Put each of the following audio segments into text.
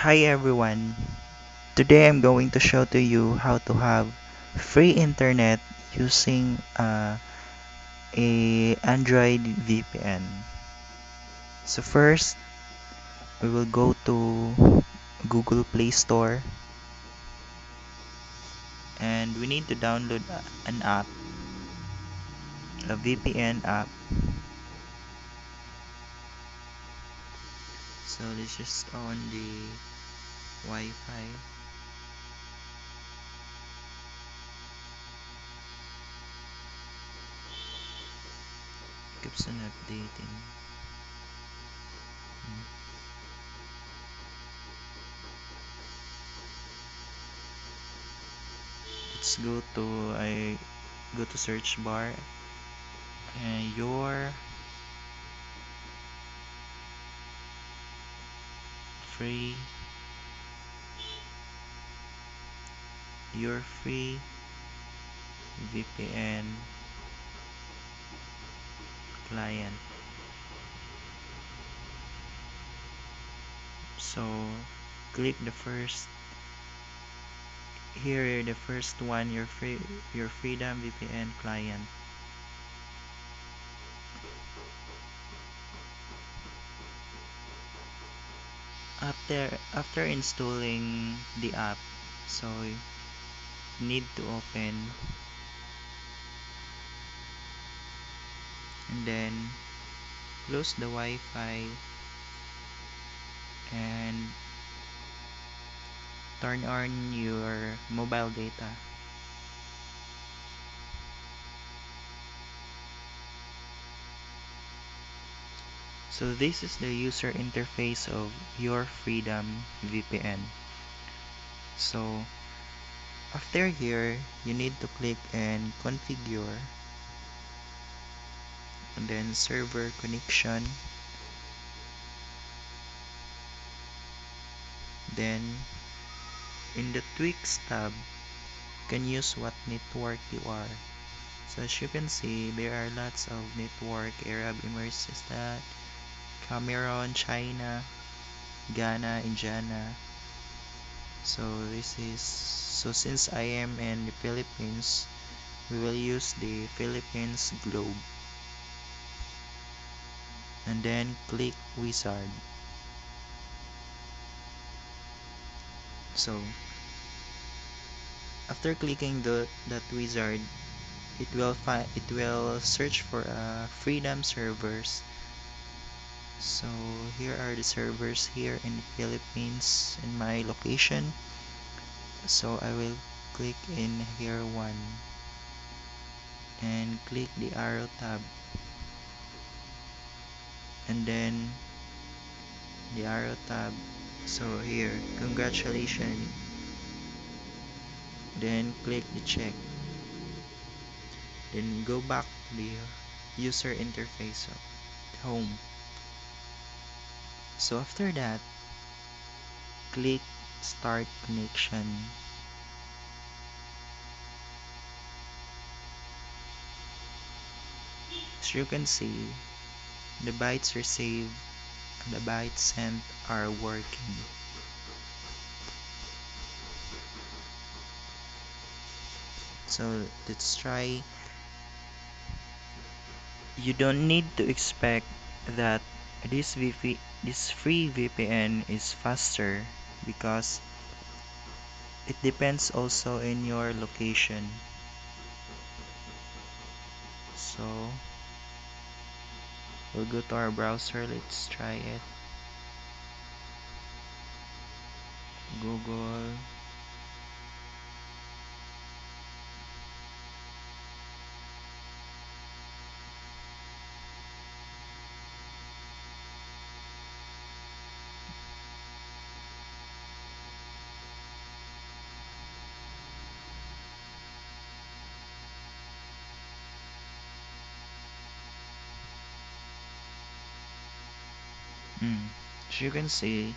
Hi everyone. Today I'm going to show to you how to have free internet using a Android VPN. So first, we will go to Google Play Store and we need to download an app, a VPN app. So let's just on the Wi-Fi. Keeps on updating. Let's go to search bar and free your free VPN client. So click the first here, the first one, your Freedom VPN client. After installing the app, so you need to open and then close the Wi-Fi and turn on your mobile data. So this is the user interface of your Freedom VPN. So after here, you need to click and configure and then server connection. Then in the tweaks tab, you can use what network you are. So as you can see, there are lots of network: Arab Emirates, Cameroon, China, Ghana, Indiana. So since I am in the Philippines, we will use the Philippines globe and then click wizard. So after clicking that wizard, it will search for Freedom servers. So here are the servers here in the Philippines in my location. So I will click in here one and click the arrow tab and then the arrow tab. So here, congratulations. Then click the check. Then go back to the user interface, so home. So after that, click start connection. As you can see, the bytes received and the bytes sent are working. So let's try. You don't need to expect that this free VPN is faster because it depends also in your location. So we'll go to our browser. Let's try it. Google. As you can see,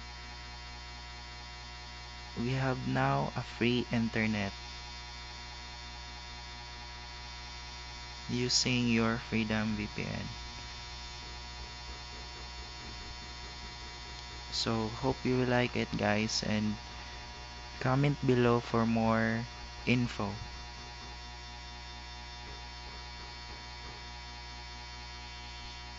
we have now a free internet using your Freedom VPN. So hope you like it, guys, and comment below for more info.